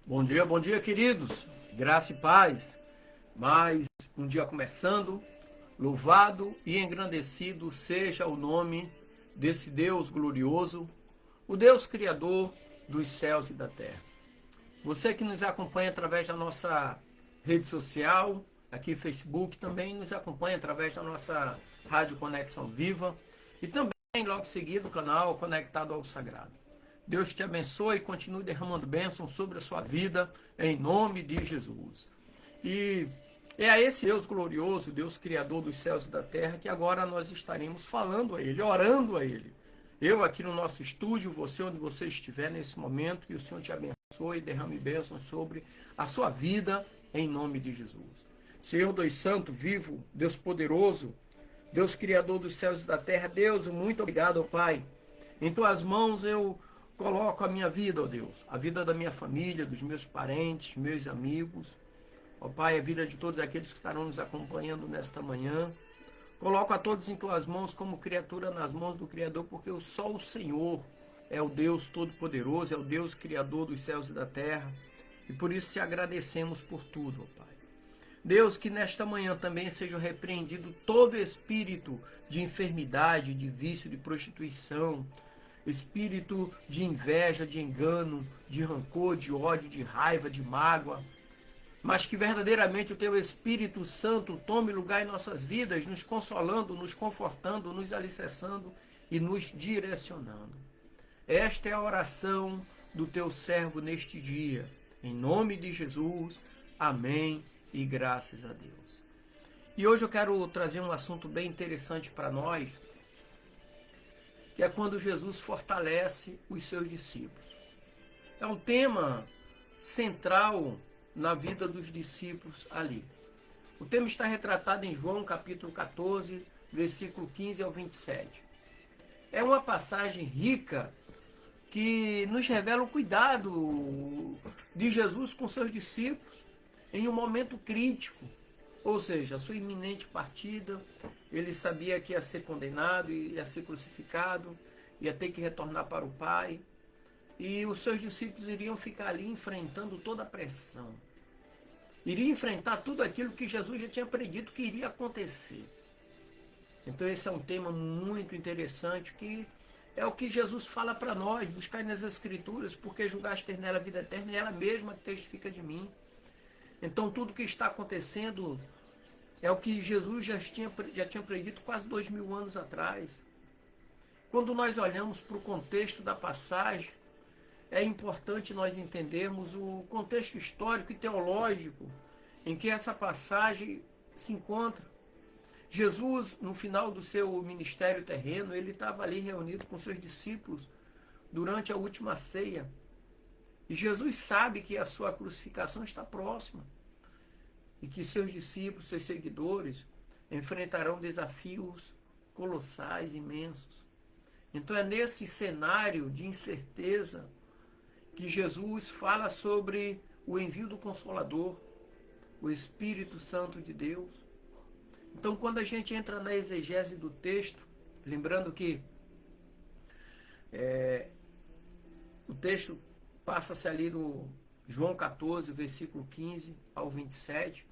Bom dia, queridos. Graça e paz. Mais um dia começando. Louvado e engrandecido seja o nome desse Deus glorioso, o Deus Criador dos céus e da terra. Você que nos acompanha através da nossa rede social, aqui Facebook, também nos acompanha através da nossa Rádio Conexão Viva e também logo seguido o canal Conectado ao Sagrado. Deus te abençoe e continue derramando bênçãos sobre a sua vida, em nome de Jesus. E é a esse Deus glorioso, Deus Criador dos céus e da terra, que agora nós estaremos falando a Ele, orando a Ele. Eu aqui no nosso estúdio, você onde você estiver nesse momento, que o Senhor te abençoe e derrame bênçãos sobre a sua vida, em nome de Jesus. Senhor Deus Santo, vivo, Deus poderoso, Deus Criador dos céus e da terra, Deus, muito obrigado, Pai. Em Tuas mãos eu coloco a minha vida, ó Deus, a vida da minha família, dos meus parentes, meus amigos, ó Pai, a vida de todos aqueles que estarão nos acompanhando nesta manhã. Coloco a todos em Tuas mãos como criatura nas mãos do Criador, porque só o Senhor é o Deus Todo-Poderoso, é o Deus Criador dos céus e da terra, e por isso te agradecemos por tudo, ó Pai. Deus, que nesta manhã também seja repreendido todo espírito de enfermidade, de vício, de prostituição, espírito de inveja, de engano, de rancor, de ódio, de raiva, de mágoa, mas que verdadeiramente o Teu Espírito Santo tome lugar em nossas vidas, nos consolando, nos confortando, nos alicerçando e nos direcionando. Esta é a oração do Teu servo neste dia. Em nome de Jesus, amém e graças a Deus. E hoje eu quero trazer um assunto bem interessante para nós, que é quando Jesus fortalece os seus discípulos. É um tema central na vida dos discípulos ali. O tema está retratado em João capítulo 14, versículo 15 ao 27. É uma passagem rica que nos revela o cuidado de Jesus com seus discípulos em um momento crítico, ou seja, a sua iminente partida. Ele sabia que ia ser condenado, ia ser crucificado, ia ter que retornar para o Pai. E os seus discípulos iriam ficar ali enfrentando toda a pressão. Iriam enfrentar tudo aquilo que Jesus já tinha predito que iria acontecer. Então esse é um tema muito interessante, que é o que Jesus fala para nós: buscai nas Escrituras, porque julgaste ter nela a vida eterna, e ela mesma testifica de mim. Então tudo que está acontecendo é o que Jesus já tinha predito quase 2000 anos atrás. Quando nós olhamos para o contexto da passagem, é importante nós entendermos o contexto histórico e teológico em que essa passagem se encontra. Jesus, no final do seu ministério terreno, ele estava ali reunido com seus discípulos durante a última ceia. E Jesus sabe que a sua crucificação está próxima e que seus discípulos, seus seguidores, enfrentarão desafios colossais, imensos. Então é nesse cenário de incerteza que Jesus fala sobre o envio do Consolador, o Espírito Santo de Deus. Então, quando a gente entra na exegese do texto, lembrando que o texto passa-se ali no João 14, versículo 15 ao 27.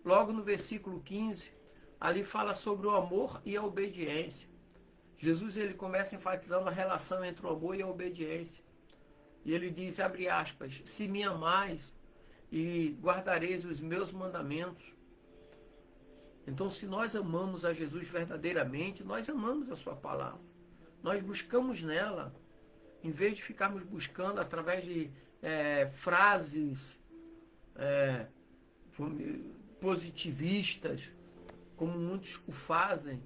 Logo no versículo 15, ali fala sobre o amor e a obediência. Jesus ele começa enfatizando a relação entre o amor e a obediência. E ele diz, abre aspas, se me amais e guardareis os meus mandamentos. Então, se nós amamos a Jesus verdadeiramente, nós amamos a sua palavra. Nós buscamos nela, em vez de ficarmos buscando através de frases positivistas, como muitos o fazem.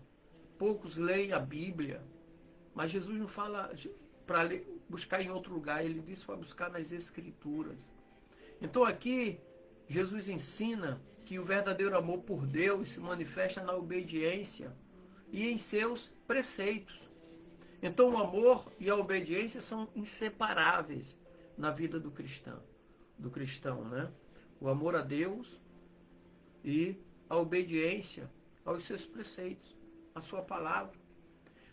Poucos leem a Bíblia, mas Jesus não fala para buscar em outro lugar, ele disse para buscar nas Escrituras. Então aqui, Jesus ensina que o verdadeiro amor por Deus se manifesta na obediência e em seus preceitos. Então o amor e a obediência são inseparáveis na vida do cristão, né? O amor a Deus e a obediência aos seus preceitos, à sua palavra.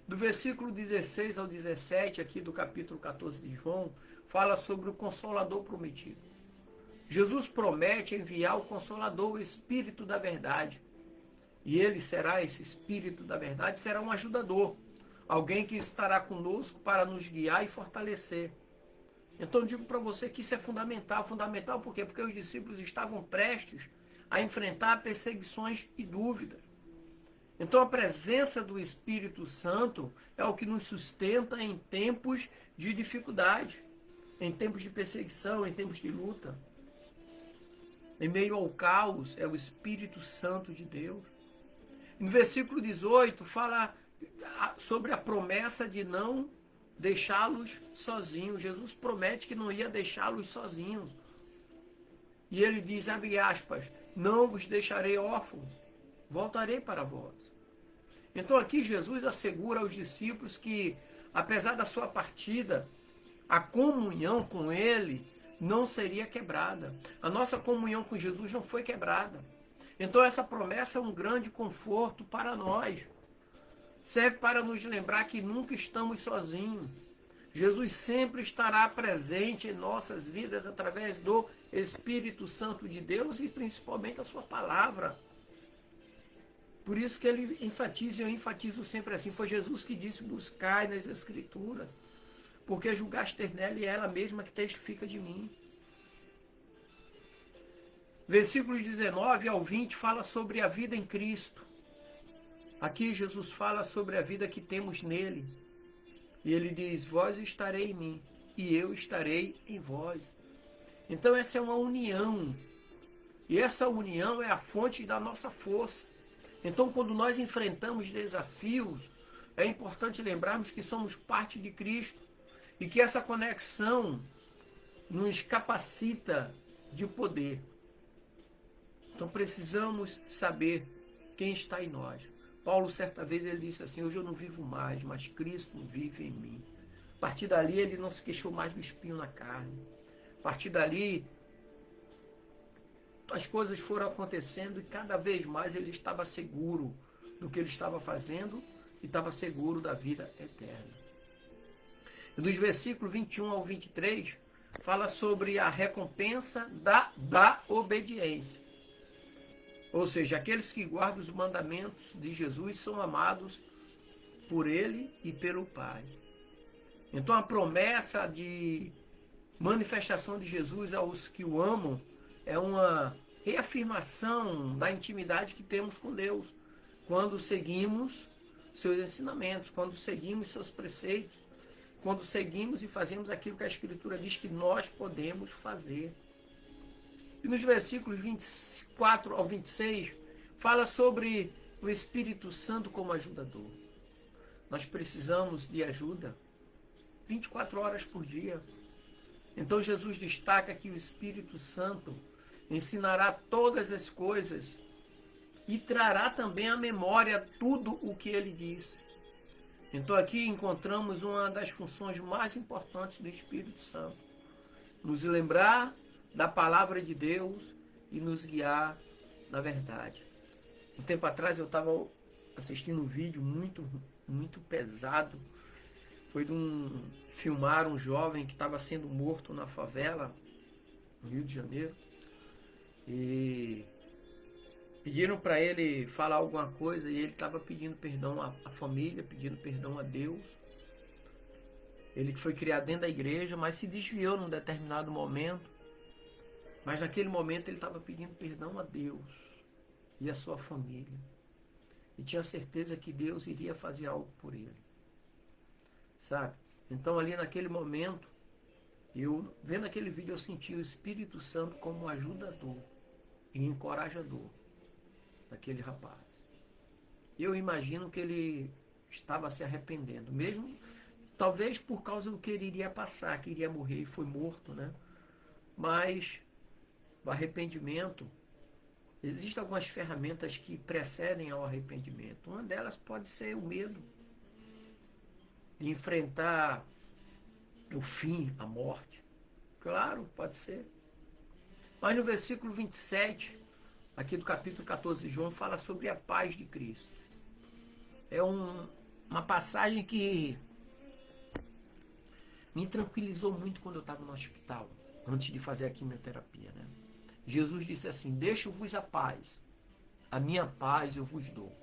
Do versículo 16 ao 17 aqui do capítulo 14 de João, fala sobre o Consolador prometido. Jesus promete enviar o Consolador, o Espírito da Verdade. E ele será, esse Espírito da Verdade, será um ajudador. Alguém que estará conosco para nos guiar e fortalecer. Então eu digo para você que isso é fundamental. Fundamental por quê? Porque os discípulos estavam prestes a enfrentar perseguições e dúvidas. Então a presença do Espírito Santo é o que nos sustenta em tempos de dificuldade, em tempos de perseguição, em tempos de luta. Em meio ao caos, é o Espírito Santo de Deus. No versículo 18, fala sobre a promessa de não deixá-los sozinhos. Jesus promete que não ia deixá-los sozinhos. E ele diz, abre aspas, não vos deixarei órfãos, voltarei para vós. Então aqui Jesus assegura aos discípulos que, apesar da sua partida, a comunhão com ele não seria quebrada. A nossa comunhão com Jesus não foi quebrada. Então essa promessa é um grande conforto para nós. Serve para nos lembrar que nunca estamos sozinhos. Jesus sempre estará presente em nossas vidas através do Espírito Santo de Deus e principalmente a sua palavra. Por isso que ele enfatiza, e eu enfatizo sempre assim, foi Jesus que disse, buscai nas Escrituras, porque julgaste nela e é ela mesma que testifica de mim. Versículos 19 ao 20 fala sobre a vida em Cristo. Aqui Jesus fala sobre a vida que temos nele. E ele diz, vós estarei em mim, e eu estarei em vós. Então essa é uma união. E essa união é a fonte da nossa força. Então quando nós enfrentamos desafios, é importante lembrarmos que somos parte de Cristo. E que essa conexão nos capacita de poder. Então precisamos saber quem está em nós. Paulo, certa vez, ele disse assim, hoje eu não vivo mais, mas Cristo vive em mim. A partir dali, ele não se queixou mais do espinho na carne. A partir dali, as coisas foram acontecendo e cada vez mais ele estava seguro do que ele estava fazendo e estava seguro da vida eterna. E dos versículos 21 ao 23, fala sobre a recompensa da obediência. Ou seja, aqueles que guardam os mandamentos de Jesus são amados por ele e pelo Pai. Então a promessa de manifestação de Jesus aos que o amam é uma reafirmação da intimidade que temos com Deus, quando seguimos seus ensinamentos, quando seguimos seus preceitos, quando seguimos e fazemos aquilo que a Escritura diz que nós podemos fazer. E nos versículos 24 ao 26, fala sobre o Espírito Santo como ajudador. Nós precisamos de ajuda 24 horas por dia. Então Jesus destaca que o Espírito Santo ensinará todas as coisas e trará também à memória tudo o que ele disse. Então aqui encontramos uma das funções mais importantes do Espírito Santo. Nos lembrar da palavra de Deus e nos guiar na verdade. Um tempo atrás eu estava assistindo um vídeo muito pesado. Foi de filmar um jovem que estava sendo morto na favela, no Rio de Janeiro. E pediram para ele falar alguma coisa e ele estava pedindo perdão à família, pedindo perdão a Deus. Ele que foi criado dentro da igreja, mas se desviou num determinado momento. Mas naquele momento ele estava pedindo perdão a Deus e a sua família. E tinha certeza que Deus iria fazer algo por ele. Sabe? Então ali naquele momento, eu vendo aquele vídeo, eu senti o Espírito Santo como ajudador e encorajador daquele rapaz. Eu imagino que ele estava se arrependendo, mesmo talvez por causa do que ele iria passar, que iria morrer e foi morto, né? Mas o arrependimento, existem algumas ferramentas que precedem ao arrependimento. Uma delas pode ser o medo de enfrentar o fim, a morte. Claro, pode ser. Mas no versículo 27, aqui do capítulo 14 de João, fala sobre a paz de Cristo. É uma passagem que me tranquilizou muito quando eu estava no hospital. antes de fazer a quimioterapia, né? Jesus disse assim: deixo-vos a paz, a minha paz eu vos dou.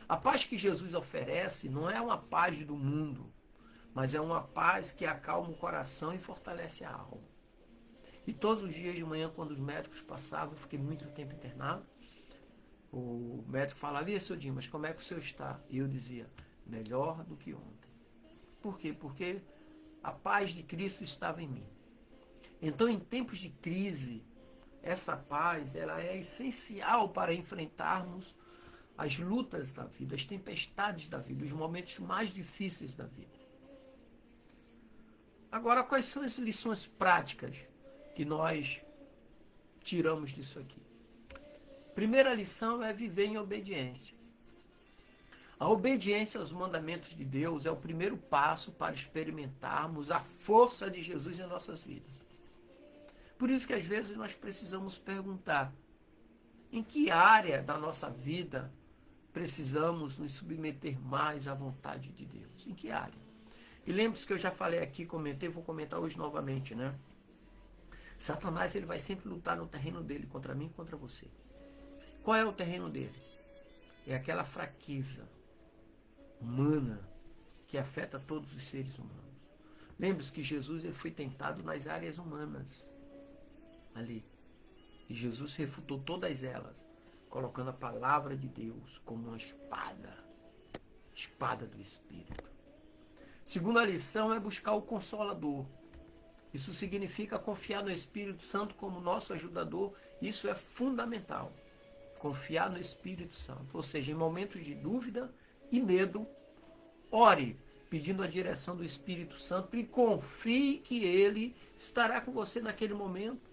A paz que Jesus oferece não é uma paz do mundo, mas é uma paz que acalma o coração e fortalece a alma. E todos os dias de manhã, quando os médicos passavam, eu fiquei muito tempo internado, o médico falava: e aí, seu Dimas, como é que o senhor está? E eu dizia: melhor do que ontem. Por quê? Porque a paz de Cristo estava em mim. Então, em tempos de crise, essa paz ela é essencial para enfrentarmos as lutas da vida, as tempestades da vida, os momentos mais difíceis da vida. Agora, quais são as lições práticas que nós tiramos disso aqui? Primeira lição é viver em obediência. A obediência aos mandamentos de Deus é o primeiro passo para experimentarmos a força de Jesus em nossas vidas. Por isso que às vezes nós precisamos perguntar: em que área da nossa vida precisamos nos submeter mais à vontade de Deus? Em que área? E lembre-se que eu já falei aqui, comentei, vou comentar hoje novamente, né? Satanás, ele vai sempre lutar no terreno dele, contra mim e contra você. Qual é o terreno dele? É aquela fraqueza humana que afeta todos os seres humanos. Lembre-se que Jesus, ele foi tentado nas áreas humanas, ali. E Jesus refutou todas elas, colocando a palavra de Deus como uma espada do Espírito. Segunda lição é buscar o Consolador. Isso significa confiar no Espírito Santo como nosso ajudador. Isso é fundamental. Confiar no Espírito Santo. Ou seja, em momentos de dúvida e medo, ore pedindo a direção do Espírito Santo e confie que Ele estará com você naquele momento.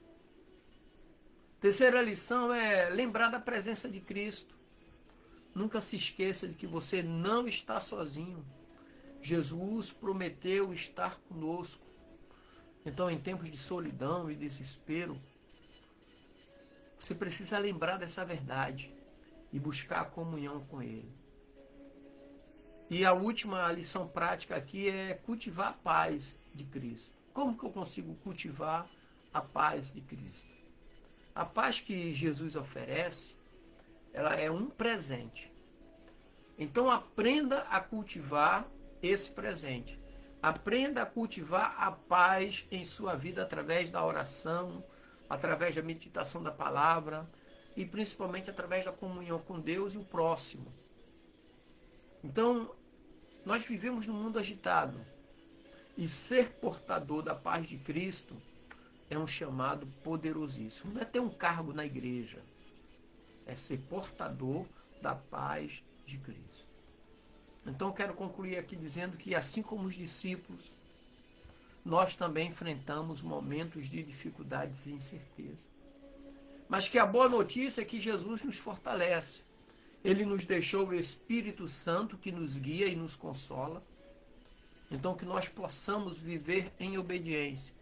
Terceira lição é lembrar da presença de Cristo. Nunca se esqueça de que você não está sozinho. Jesus prometeu estar conosco. Então, em tempos de solidão e desespero, você precisa lembrar dessa verdade e buscar a comunhão com Ele. E a última lição prática aqui é cultivar a paz de Cristo. Como que eu consigo cultivar a paz de Cristo? A paz que Jesus oferece, ela é um presente. Então aprenda a cultivar esse presente. Aprenda a cultivar a paz em sua vida através da oração, através da meditação da palavra e principalmente através da comunhão com Deus e o próximo. Então, nós vivemos num mundo agitado e ser portador da paz de Cristo é um chamado poderosíssimo. Não é ter um cargo na igreja, é ser portador da paz de Cristo. Então, eu quero concluir aqui dizendo que, assim como os discípulos, nós também enfrentamos momentos de dificuldades e incerteza. Mas que a boa notícia é que Jesus nos fortalece. Ele nos deixou o Espírito Santo que nos guia e nos consola. Então, que nós possamos viver em obediência,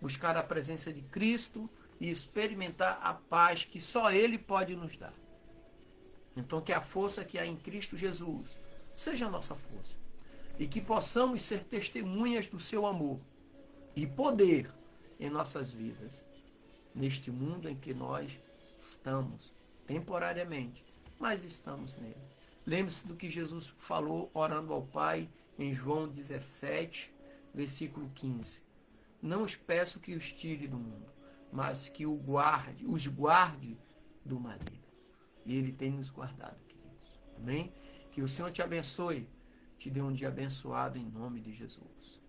buscar a presença de Cristo e experimentar a paz que só Ele pode nos dar. Então, que a força que há em Cristo Jesus seja a nossa força. E que possamos ser testemunhas do seu amor e poder em nossas vidas, neste mundo em que nós estamos, temporariamente, mas estamos nele. Lembre-se do que Jesus falou orando ao Pai em João 17, versículo 15. Não os peço que os tire do mundo, mas que os guarde do maligno. E Ele tem nos guardado, queridos. Amém? Que o Senhor te abençoe, te dê um dia abençoado em nome de Jesus.